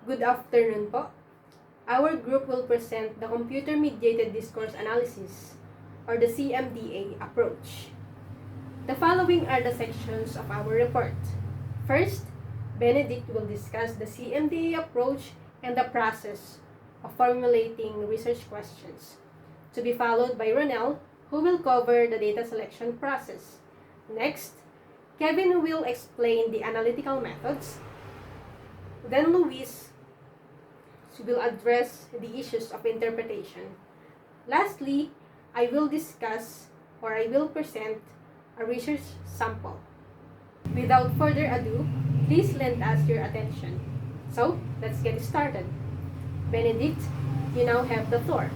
Good afternoon po. Our group will present the Computer-Mediated Discourse Analysis, or the CMDA approach. The following are the sections of our report. First, Benedict will discuss the CMDA approach and the process of formulating research questions, to be followed by Ronel, who will cover the data selection process. Next, Kevin will explain the analytical methods. Then Luis will address the issues of interpretation. Lastly, I will present a research sample. Without further ado, please lend us your attention. So, let's get started. Benedict, you now have the floor.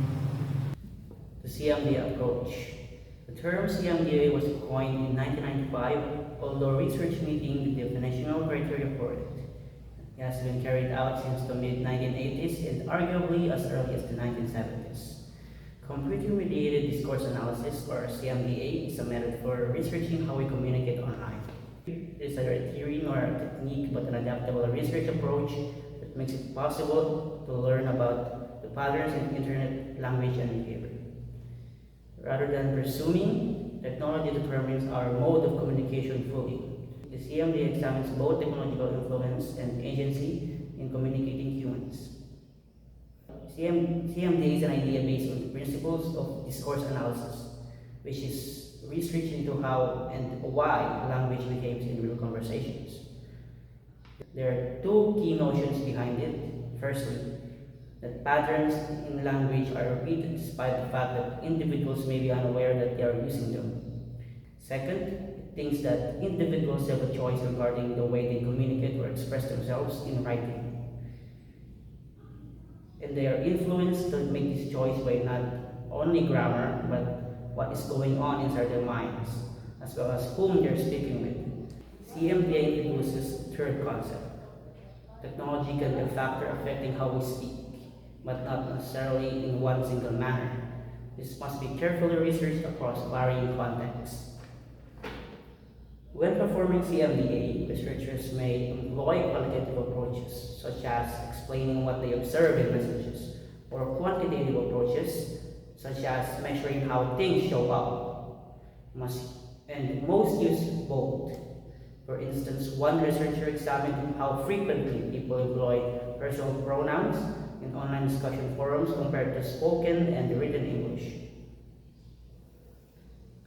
The CMDA approach. The term CMDA was coined in 1995, although research meeting the definitional criteria for it. It has been carried out since the mid-1980s and arguably as early as the 1970s. Computer-Mediated Discourse Analysis, or CMDA, is a method for researching how we communicate online. It is neither a theory nor a technique, but an adaptable research approach that makes it possible to learn about the patterns in internet language and behavior. Rather than presuming technology determines our mode of communication fully, the CMDA examines both technological influence and agency in communicating humans. CMDA is an idea based on the principles of discourse analysis, which is research into how and why language behaves in real conversations. There are two key notions behind it. Firstly, that patterns in language are repeated despite the fact that individuals may be unaware that they are using them. Second, it thinks that individuals have a choice regarding the way they communicate or express themselves in writing. And they are influenced to make this choice by not only grammar, but what is going on inside their minds, as well as whom they're speaking with. CMDA introduces the third concept. Technology can be a factor affecting how we speak, but not necessarily in one single manner. This must be carefully researched across varying contexts. When performing CMDA, researchers may employ qualitative approaches, such as explaining what they observe in messages, or quantitative approaches, such as measuring how things show up. And most use both. For instance, one researcher examined how frequently people employ personal pronouns in online discussion forums compared to spoken and written English.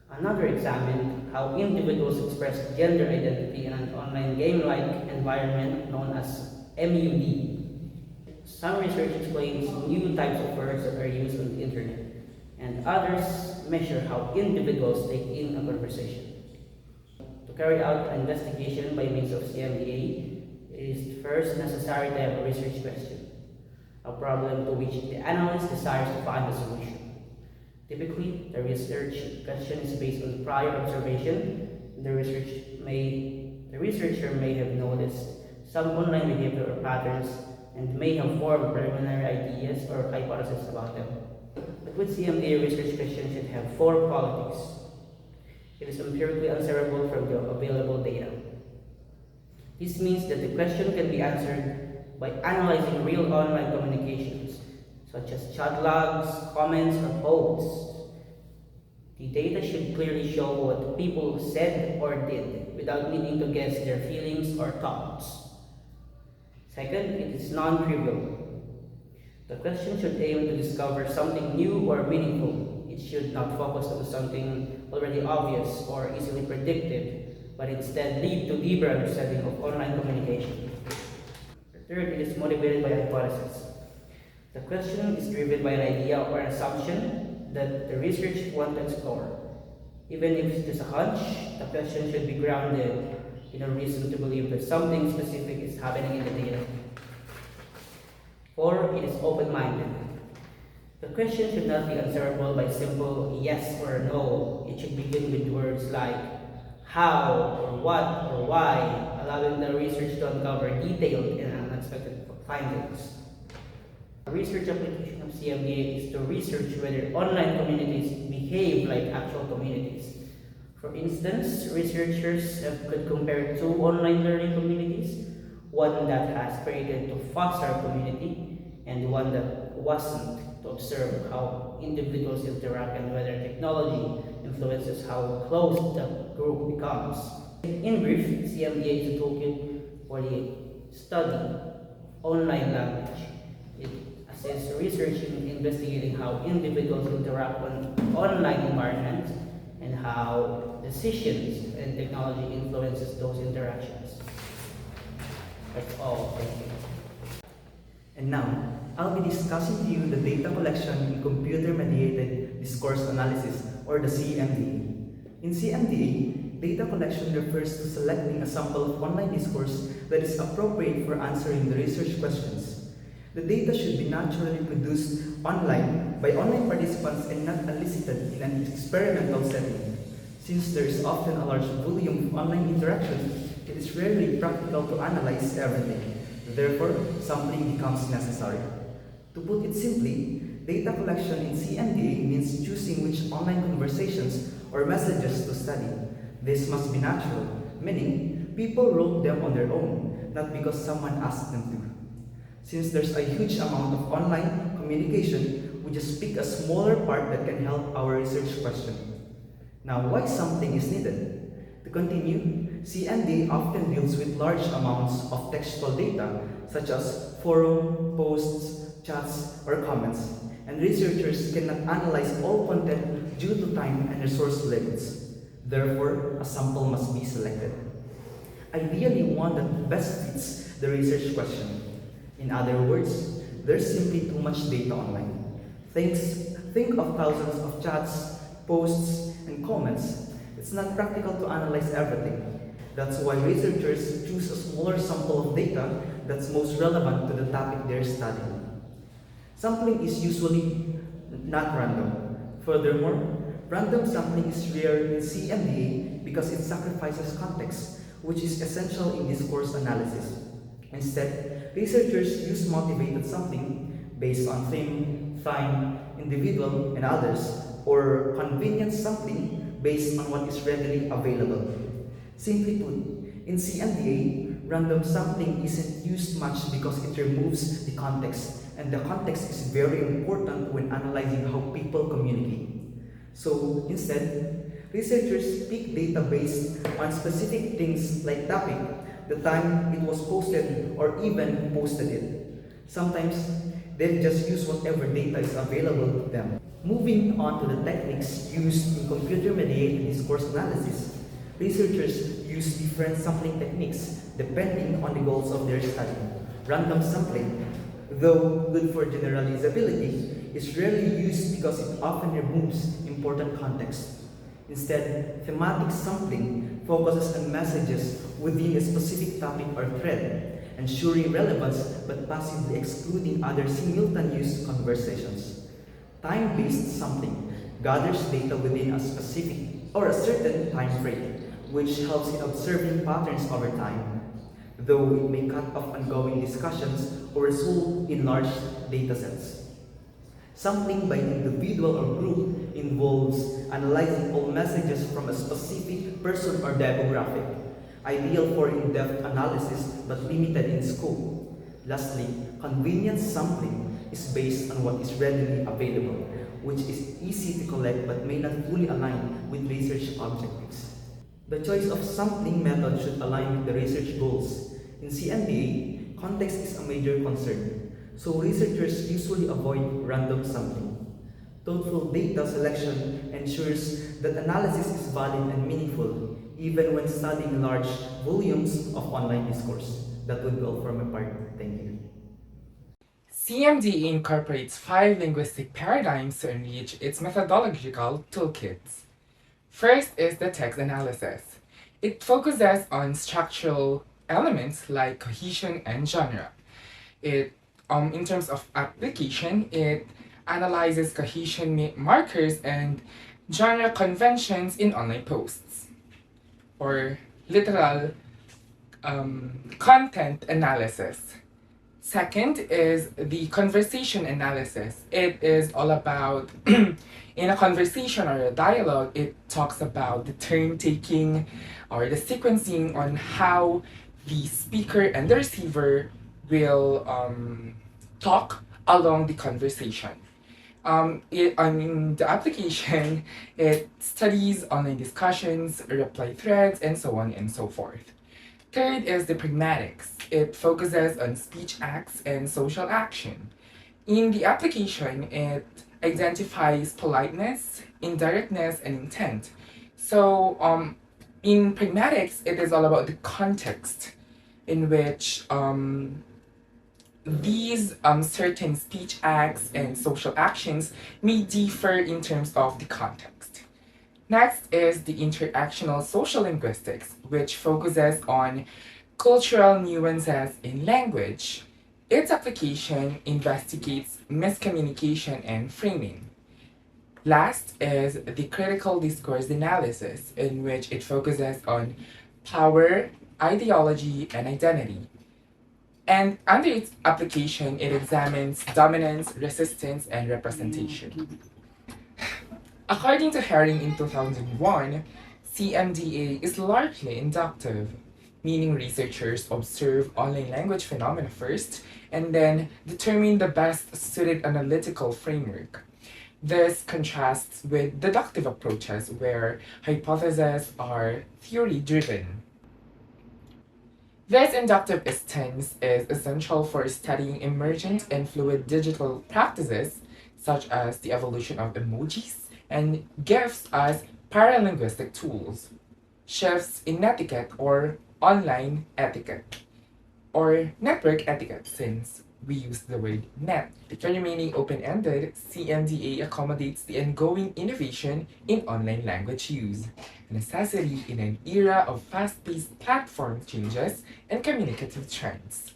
Another examined how individuals express gender identity in an online game-like environment known as MUD. Some research explains new types of words that are used on the internet, and others measure how individuals take in a conversation. To carry out an investigation by means of CMDA, it is first necessary to have a research question, a problem to which the analyst desires to find a solution. Typically, the research question is based on prior observation. The researcher may have noticed some online behavior or patterns and may have formed preliminary ideas or hypotheses about them. But with CMDA, research question should have four qualities. It is empirically answerable from the available data. This means that the question can be answered by analyzing real online communications, such as chat logs, comments, or posts. The data should clearly show what people said or did without needing to guess their feelings or thoughts. Second, it is non-trivial. The question should aim to discover something new or meaningful. It should not focus on something already obvious or easily predicted, but instead lead to deeper understanding of online communication. Third, it is motivated by hypothesis. The question is driven by an idea or an assumption that the research wants to explore. Even if it is a hunch, the question should be grounded in a reason to believe that something specific is happening in the data. 4, it is open-minded. The question should not be answerable by simple yes or no. It should begin with words like how, or what, or why, allowing the research to uncover detailed and unexpected findings. A research application of CMDA is to research whether online communities behave like actual communities. For instance, researchers could compare two online learning communities. one that has created to foster community, and one that wasn't, to observe how individuals interact and whether technology influences how close the group becomes. In brief, CMDA is a toolkit for the study online language. It assists research in investigating how individuals interact on online environments and how decisions and technology influences those interactions. That's all. Thank you. And now, I'll be discussing to you the data collection in Computer-Mediated Discourse Analysis, or the CMDA. In CMDA, data collection refers to selecting a sample of online discourse that is appropriate for answering the research questions. The data should be naturally produced online by online participants and not elicited in an experimental setting. Since there is often a large volume of online interaction, it is rarely practical to analyze everything. Therefore, sampling becomes necessary. To put it simply, data collection in CMDA means choosing which online conversations or messages to study. This must be natural, meaning people wrote them on their own, not because someone asked them to. Since there's a huge amount of online communication, we just pick a smaller part that can help our research question. Now, why sampling is needed? To continue, CMDA often deals with large amounts of textual data, such as forum, posts, chats, or comments, and researchers cannot analyze all content due to time and resource limits. Therefore, a sample must be selected. Ideally, one that best fits the research question. In other words, there's simply too much data online. Think of thousands of chats, posts, and comments. It's not practical to analyze everything. That's why researchers choose a smaller sample of data that's most relevant to the topic they're studying. Sampling is usually not random. Furthermore, random sampling is rare in CMDA because it sacrifices context, which is essential in discourse analysis. Instead, researchers use motivated sampling based on theme, time, individual, and others, or convenient sampling based on what is readily available. Simply put, in CMDA, random sampling isn't used much because it removes the context, and the context is very important when analyzing how people communicate. So, instead, researchers pick data based on specific things like topic, the time it was posted, or even who posted it. Sometimes, they just use whatever data is available to them. Moving on to the techniques used in computer-mediated discourse analysis, researchers use different sampling techniques depending on the goals of their study. Random sampling, though good for generalizability, is rarely used because it often removes important context. Instead, thematic sampling focuses on messages within a specific topic or thread, ensuring relevance but passively excluding other simultaneous conversations. Time-based sampling gathers data within a specific or a certain time frame, which helps in observing patterns over time, though it may cut off ongoing discussions or result in large datasets. Sampling by individual or group involves analyzing all messages from a specific person or demographic, ideal for in-depth analysis but limited in scope. Lastly, convenience sampling is based on what is readily available, which is easy to collect but may not fully align with research objectives. The choice of sampling method should align with the research goals. In CMDA, context is a major concern, so researchers usually avoid random sampling. Thoughtful data selection ensures that analysis is valid and meaningful, even when studying large volumes of online discourse. That would be all for my part. Thank you. CMDA incorporates 5 linguistic paradigms to enrich its methodological toolkits. First is the text analysis. It focuses on structural elements like cohesion and genre. In terms of application, it analyzes cohesion markers and genre conventions in online posts, or literal content analysis. Second is the conversation analysis. It is all about, in a conversation or a dialogue, it talks about the turn taking or the sequencing on how the speaker and the receiver will talk along the conversation. The application, it studies online discussions, reply threads, and so on and so forth. Third is the pragmatics. It focuses on speech acts and social action. In the application, it identifies politeness, indirectness, and intent. So, in pragmatics, it is all about the context in which these certain speech acts and social actions may differ in terms of the context. Next is the interactional social linguistics, which focuses on cultural nuances in language. Its application investigates miscommunication and framing. Last is the critical discourse analysis, in which it focuses on power, ideology, and identity. And under its application, it examines dominance, resistance, and representation. According to Herring in 2001, CMDA is largely inductive, meaning researchers observe online language phenomena first and then determine the best suited analytical framework. This contrasts with deductive approaches where hypotheses are theory-driven. This inductive stance is essential for studying emergent and fluid digital practices, such as the evolution of emojis, and gives us paralinguistic tools, shifts in etiquette or online etiquette, or network etiquette, since we use the word net. The remaining open-ended, CMDA accommodates the ongoing innovation in online language use, a necessity in an era of fast-paced platform changes and communicative trends.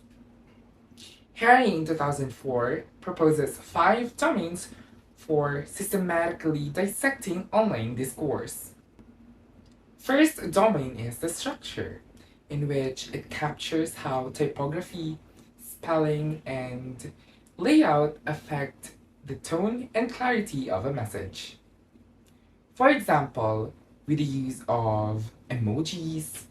Herring in 2004 proposes 5 domains for systematically dissecting online discourse. First domain is the structure, in which it captures how typography, spelling, and layout affect the tone and clarity of a message. For example, with the use of emojis,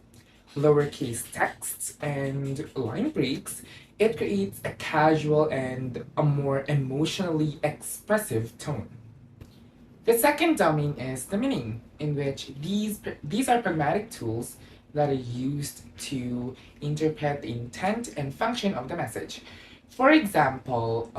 lowercase text, and line breaks, it creates a casual and a more emotionally expressive tone. The second domain is the meaning, in which these are pragmatic tools that are used to interpret the intent and function of the message. For example,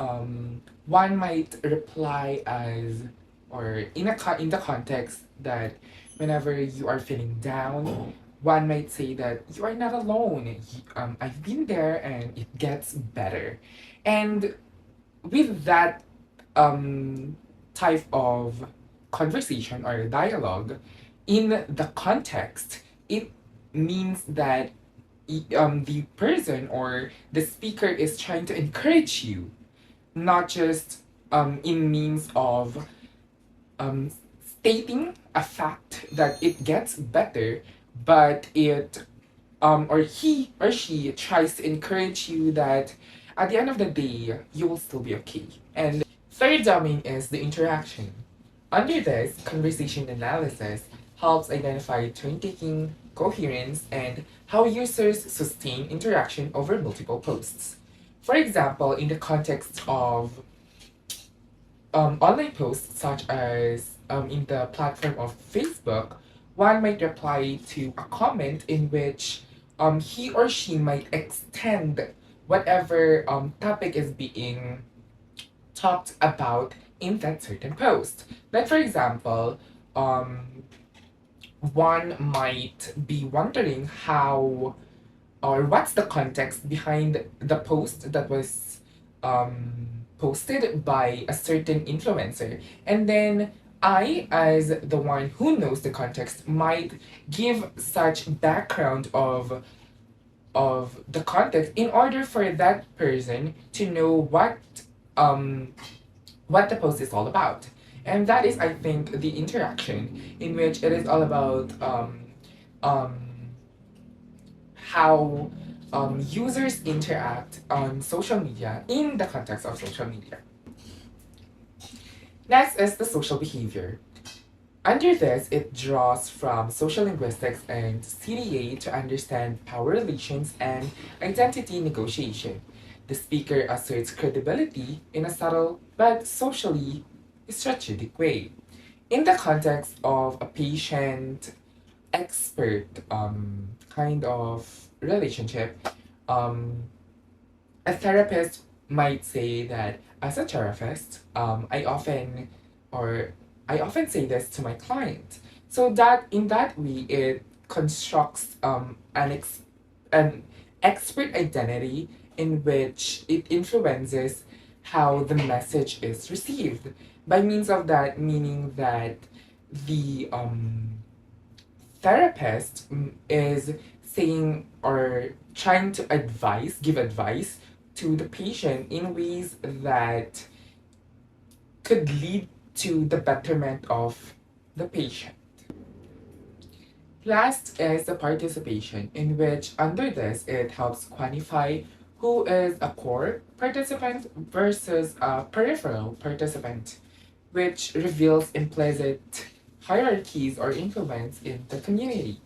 one might reply as, or in the context that whenever you are feeling down, one might say that you are not alone. I've been there and it gets better. And with that type of conversation or dialogue, in the context, it means that the person or the speaker is trying to encourage you, not just in means of stating a fact that it gets better, but it or he or she tries to encourage you that at the end of the day you will still be okay. And third domain is the interaction. Under this, conversation analysis helps identify turn taking, coherence, and how users sustain interaction over multiple posts. For example, in the context of online posts, such as in the platform of Facebook, one might reply to a comment in which he or she might extend whatever topic is being talked about in that certain post. Like, for example, one might be wondering how or what's the context behind the post that was posted by a certain influencer. And then I, as the one who knows the context, might give such background of the context in order for that person to know what the post is all about. And that is, I think, the interaction, in which it is all about how users interact on social media in the context of social media. Next is the social behavior. Under this, it draws from social linguistics and CDA to understand power relations and identity negotiation. The speaker asserts credibility in a subtle but socially strategic way. In the context of a patient expert kind of relationship, um, a therapist might say that as a therapist, or I often say this to my client. So that in that way, it constructs an expert identity in which it influences how the message is received. By means of that, meaning that the therapist is saying or trying to give advice to the patient in ways that could lead to the betterment of the patient. Last is the participation, in which under this it helps quantify who is a core participant versus a peripheral participant, which reveals implicit hierarchies or influence in the community.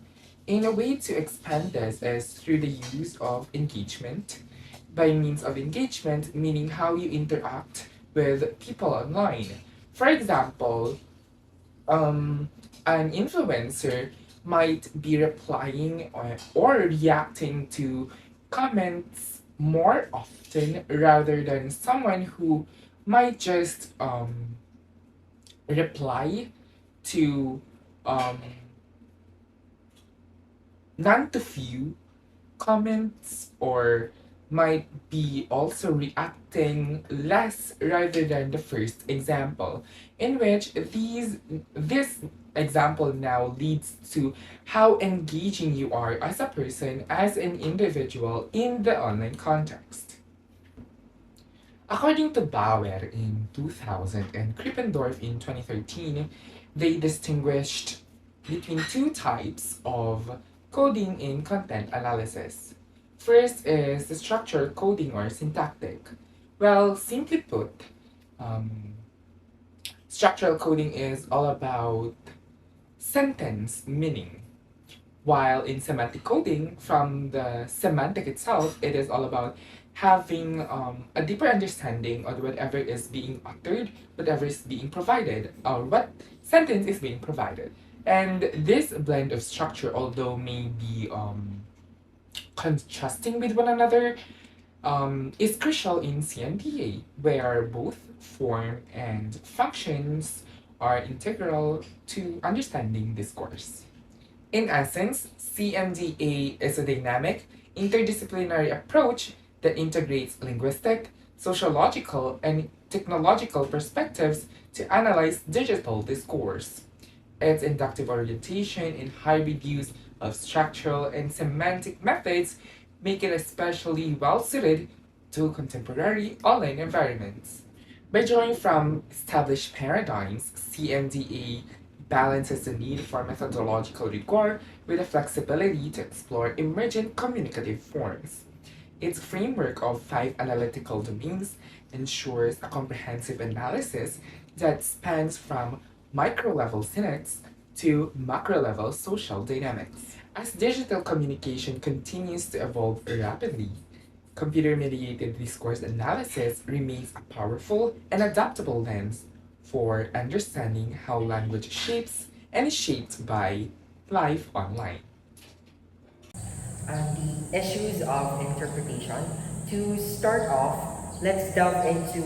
In a way to expand this is through the use of engagement. By means of engagement, meaning how you interact with people online. For example, an influencer might be replying or reacting to comments more often rather than someone who might just reply to um, none to few comments, or might be also reacting less rather than the first example, in which this example now leads to how engaging you are as a person, as an individual in the online context. According to Bauer in 2000 and Krippendorf in 2013, they distinguished between two types of coding in content analysis. First is the structural coding or syntactic. Well, simply put, structural coding is all about sentence meaning, while in semantic coding, from the semantic itself, it is all about having a deeper understanding of whatever is being uttered, whatever is being provided, or what sentence is being provided. And this blend of structure, although may be contrasting with one another, is crucial in CMDA, where both form and functions are integral to understanding discourse. In essence, CMDA is a dynamic, interdisciplinary approach that integrates linguistic, sociological, and technological perspectives to analyze digital discourse. Its inductive orientation and hybrid use of structural and semantic methods make it especially well suited to contemporary online environments. By drawing from established paradigms, CMDA balances the need for methodological rigor with the flexibility to explore emergent communicative forms. Its framework of 5 analytical domains ensures a comprehensive analysis that spans from micro-level syntax to macro-level social dynamics. As digital communication continues to evolve rapidly, computer-mediated discourse analysis remains a powerful and adaptable lens for understanding how language shapes and is shaped by life online. The issues of interpretation. To start off, let's delve into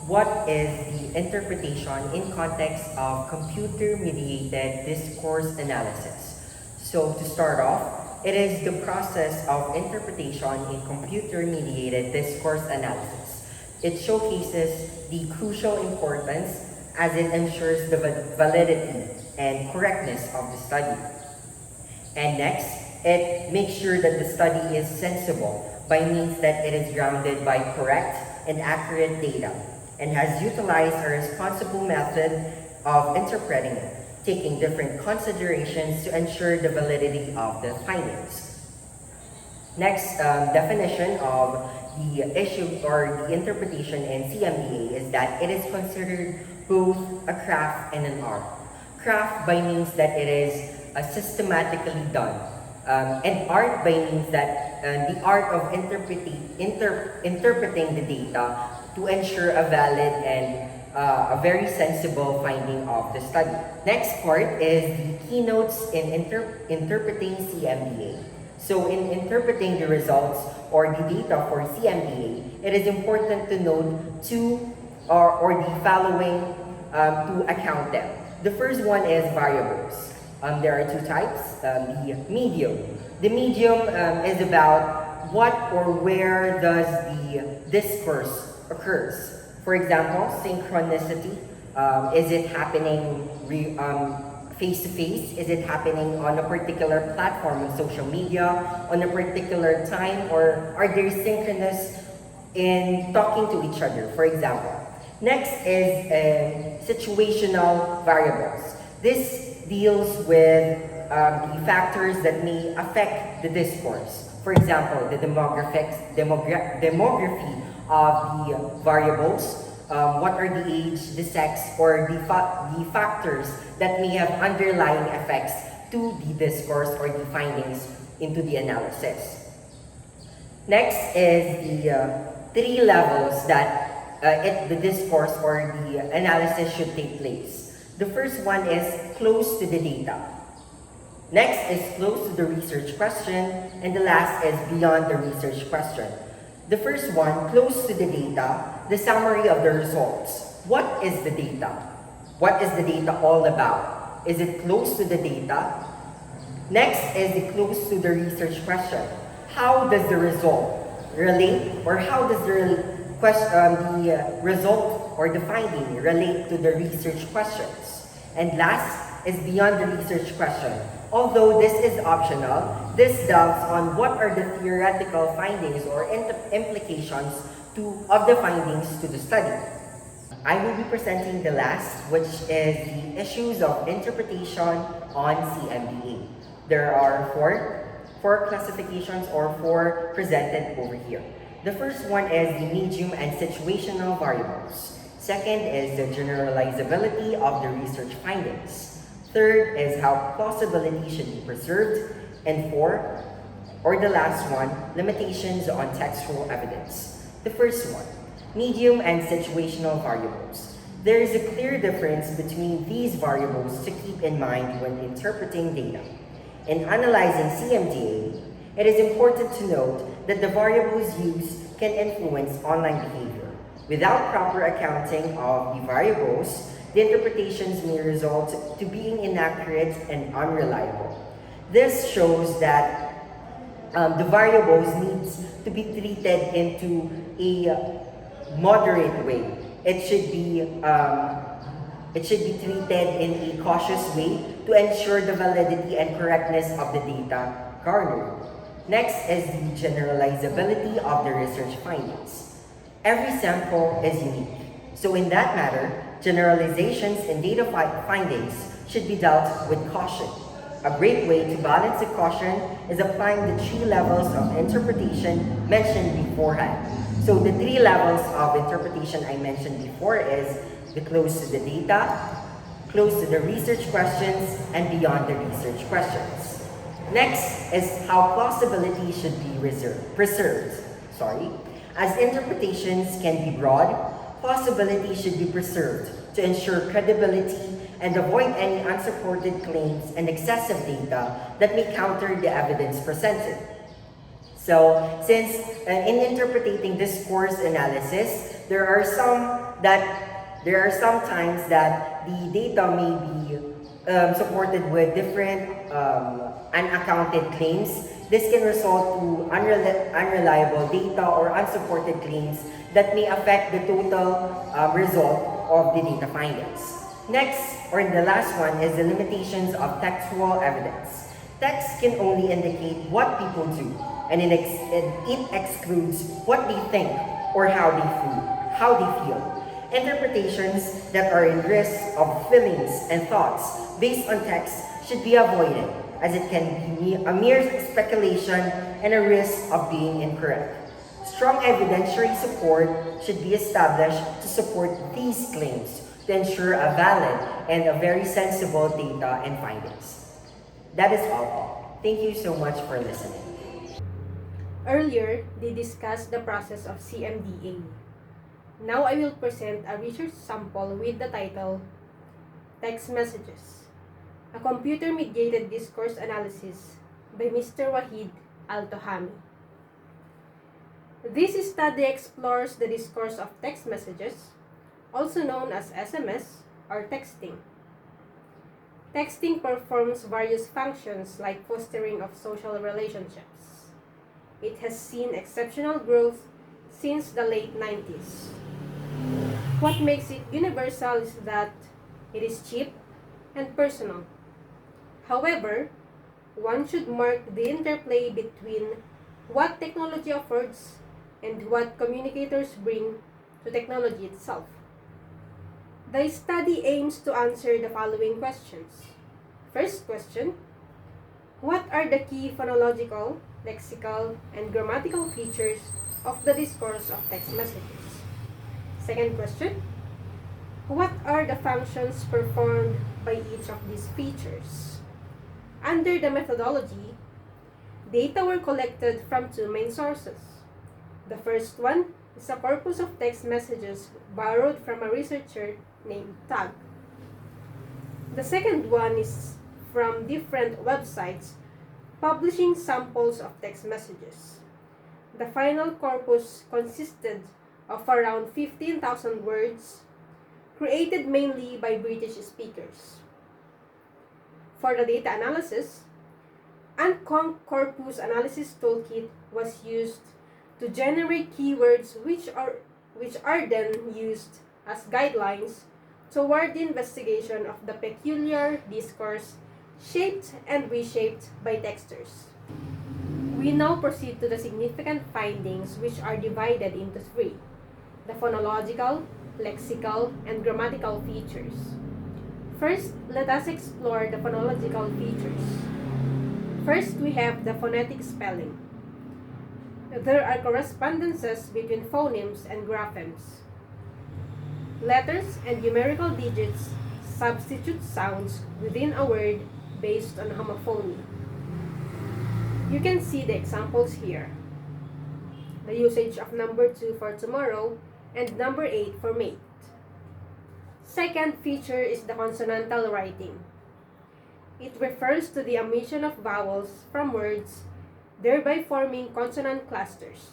what is the interpretation in context of computer-mediated discourse analysis. So to start off, it is the process of interpretation in computer-mediated discourse analysis. It showcases the crucial importance as it ensures the validity and correctness of the study. And next, it makes sure that the study is sensible by means that it is grounded by correct and accurate data and has utilized a responsible method of interpreting it, taking different considerations to ensure the validity of the findings. Next, definition of the issue or the interpretation in CMDA is that it is considered both a craft and an art. craft by means that it is systematically done, and art by means that the art of interpreting the data to ensure a valid and a very sensible finding of the study. Next part is the keynotes in interpreting CMDA. So in interpreting the results or the data for CMDA, it is important to note two or the following to account them. The first one is variables. There are two types. The medium. The medium is about what or where does the discourse occurs. For example, synchronicity. Is it happening face-to-face? Is it happening on a particular platform on social media, on a particular time, or are they synchronous in talking to each other, for example? Next is situational variables. This deals with the factors that may affect the discourse. For example, the demography of the variables, what are the age, the sex, or the factors that may have underlying effects to the discourse or the findings into the analysis. Next is the three levels that the discourse or the analysis should take place. The first one is close to the data. Next is close to the research question, and the last is beyond the research question. The first one, close to the data, the summary of the results. What is the data? What is the data all about? Is it close to the data? Next is the close to the research question. How does the result relate, or how does the result or the finding relate to the research questions? And last is beyond the research question. Although this is optional, this delves on what are the theoretical findings or implications of the findings to the study. I will be presenting the last, which is the issues of interpretation on CMDA. There are four classifications or four presented over here. The first one is the medium and situational variables. Second is the generalizability of the research findings. Third is how plausibility should be preserved. And fourth, or the last one, limitations on textual evidence. The first one, medium and situational variables. There is a clear difference between these variables to keep in mind when interpreting data. In analyzing CMDA, it is important to note that the variables used can influence online behavior. Without proper accounting of the variables, the interpretations may result to being inaccurate and unreliable. This shows that the variables need to be treated into a moderate way. It should be treated in a cautious way to ensure the validity and correctness of the data garnered. Next is the generalizability of the research findings. Every sample is unique. So in that matter, generalizations in data findings should be dealt with caution. A great way to balance the caution is applying the three levels of interpretation mentioned beforehand. So the three levels of interpretation I mentioned before is the close to the data, close to the research questions, and beyond the research questions. Next is how plausibility should be preserved. As interpretations can be broad, plausibility should be preserved to ensure credibility and avoid any unsupported claims and excessive data that may counter the evidence presented. So, since in interpreting discourse analysis, there are some times that the data may be supported with different unaccounted claims. This can result to unreliable data or unsupported claims that may affect the total result of the data findings. Next, or the last one, is the limitations of textual evidence. Text can only indicate what people do, and it excludes what they think or how they feel. Interpretations that are in risk of feelings and thoughts based on text should be avoided, as it can be a mere speculation and a risk of being incorrect. Strong evidentiary support should be established to support these claims to ensure a valid and a very sensible data and findings. That is all, Paul. Thank you so much for listening. Earlier, they discussed the process of CMDA. Now I will present a research sample with the title Text Messages, a Computer-Mediated Discourse Analysis by Mr. Wahid Al-Tohami. This study explores the discourse of text messages, also known as SMS or texting. Texting performs various functions like fostering of social relationships. It has seen exceptional growth since the late 90s. What makes it universal is that it is cheap and personal. However, one should mark the interplay between what technology affords and what communicators bring to technology itself. The study aims to answer the following questions. First question, what are the key phonological, lexical, and grammatical features of the discourse of text messages? Second question, what are the functions performed by each of these features? Under the methodology, data were collected from two main sources. The first one is a corpus of text messages borrowed from a researcher named Tag. The second one is from different websites publishing samples of text messages. The final corpus consisted of around 15,000 words, created mainly by British speakers. For the data analysis, an corpus analysis toolkit was used to generate keywords which are then used as guidelines toward the investigation of the peculiar discourse shaped and reshaped by texters. We now proceed to the significant findings, which are divided into three: the phonological, lexical, and grammatical features. First, let us explore the phonological features. First, we have the phonetic spelling. There are correspondences between phonemes and graphemes. Letters and numerical digits substitute sounds within a word based on homophony. You can see the examples here. The usage of number 2 for tomorrow and number 8 for mate. Second feature is the consonantal writing. It refers to the omission of vowels from words, thereby forming consonant clusters.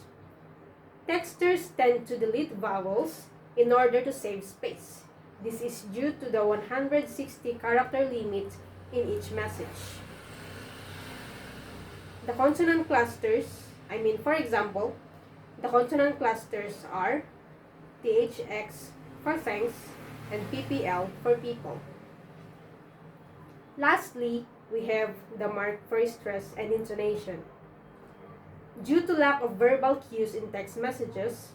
Texters tend to delete vowels in order to save space. This is due to the 160 character limit in each message. The consonant clusters, for example, the consonant clusters are THX for thanks and PPL for people. Lastly, we have the mark for stress and intonation. Due to lack of verbal cues in text messages,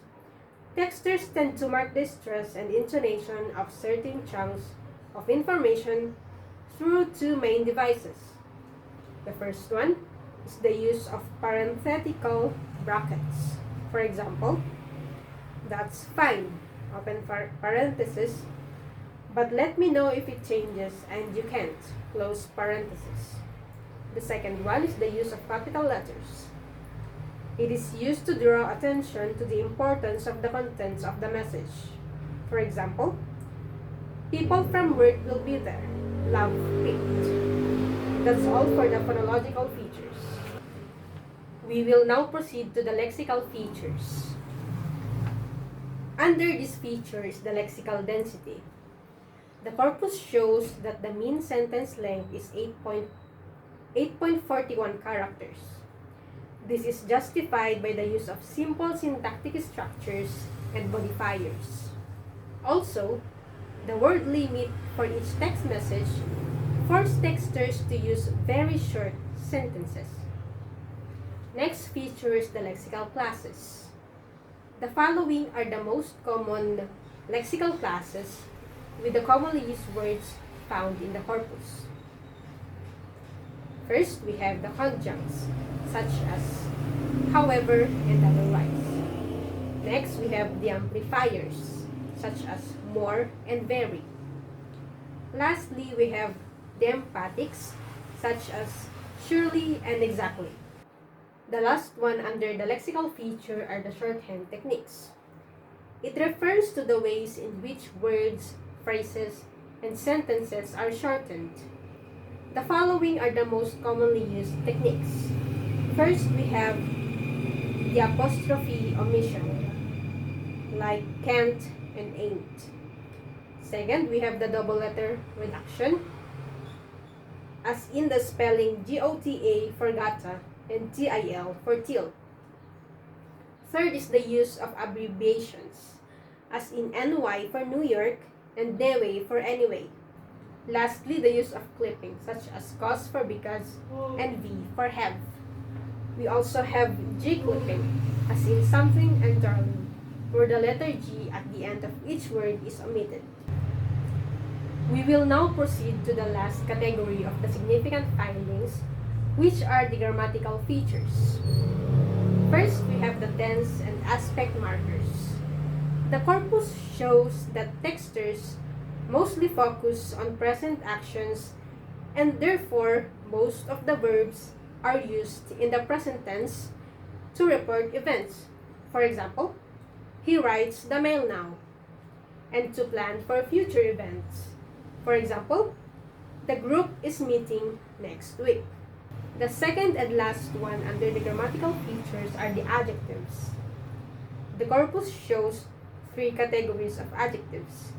texters tend to mark the stress and intonation of certain chunks of information through two main devices. The first one is the use of parenthetical brackets. For example, that's fine, open parenthesis, but let me know if it changes and you can't, close parenthesis. The second one is the use of capital letters. It is used to draw attention to the importance of the contents of the message. For example, people from work will be there. Love, Kate. That's all for the phonological features. We will now proceed to the lexical features. Under this feature is the lexical density. The corpus shows that the mean sentence length is 8.41 characters. This is justified by the use of simple syntactic structures and modifiers. Also, the word limit for each text message forces texters to use very short sentences. Next feature is the lexical classes. The following are the most common lexical classes with the commonly used words found in the corpus. First, we have the conjuncts, such as however and otherwise. Next, we have the amplifiers, such as more and very. Lastly, we have the emphatics, such as surely and exactly. The last one under the lexical feature are the shorthand techniques. It refers to the ways in which words, phrases, and sentences are shortened. The following are the most commonly used techniques. First, we have the apostrophe omission, like can't and ain't. Second, we have the double letter reduction, as in the spelling GOTA for gata and TIL for till. Third is the use of abbreviations, as in NY for New York and NEWE for anyway. Lastly, the use of clipping, such as cause for because and V for have. We also have G clipping, as in something and darling, where the letter G at the end of each word is omitted. We will now proceed to the last category of the significant findings, which are the grammatical features. First, we have the tense and aspect markers. The corpus shows that texters mostly focus on present actions, and therefore most of the verbs are used in the present tense to report events. For example, he writes the mail now, and to plan for future events. For example, the group is meeting next week. The second and last one under the grammatical features are the adjectives. The corpus shows three categories of adjectives.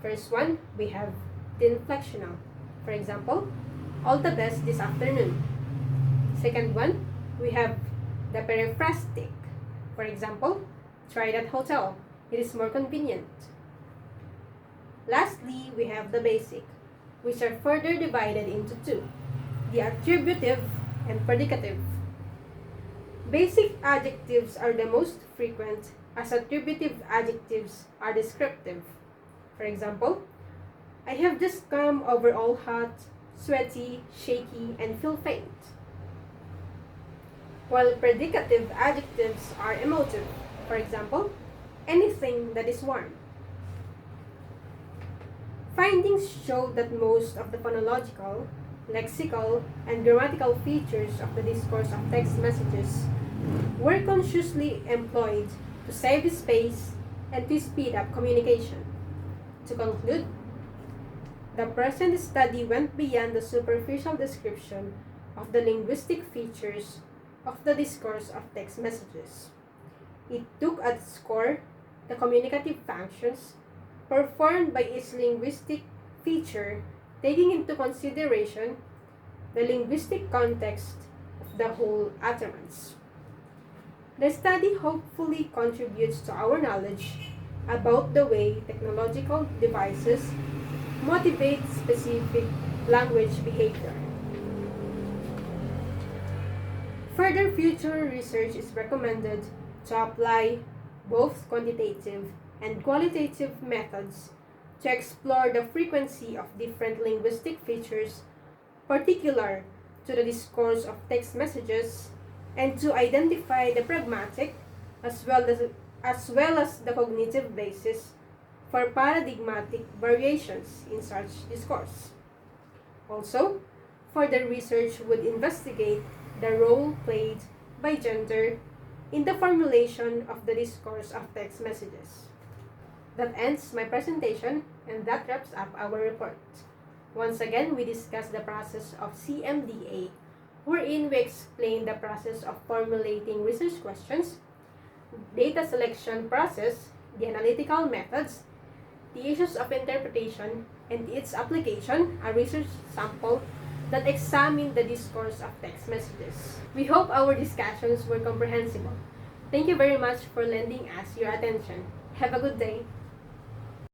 First one, we have the inflectional. For example, all the best this afternoon. Second one, we have the periphrastic. For example, try that hotel. It is more convenient. Lastly, we have the basic, which are further divided into two, the attributive and predicative. Basic adjectives are the most frequent, as attributive adjectives are descriptive. For example, I have just come over all hot, sweaty, shaky, and feel faint. While predicative adjectives are emotive. For example, anything that is warm. Findings show that most of the phonological, lexical, and grammatical features of the discourse of text messages were consciously employed to save space and to speed up communication. To conclude, the present study went beyond the superficial description of the linguistic features of the discourse of text messages. It took at its core the communicative functions performed by its linguistic feature, taking into consideration the linguistic context of the whole utterance. The study hopefully contributes to our knowledge about the way technological devices motivate specific language behavior. Further future research is recommended to apply both quantitative and qualitative methods to explore the frequency of different linguistic features particular to the discourse of text messages, and to identify the pragmatic as well as the cognitive basis for paradigmatic variations in such discourse. Also, further research would investigate the role played by gender in the formulation of the discourse of text messages. That ends my presentation, and that wraps up our report. Once again, we discussed the process of CMDA, wherein we explain the process of formulating research questions, data selection process, the analytical methods, the issues of interpretation, and its application, a research sample that examined the discourse of text messages. We hope our discussions were comprehensible. Thank you very much for lending us your attention. Have a good day.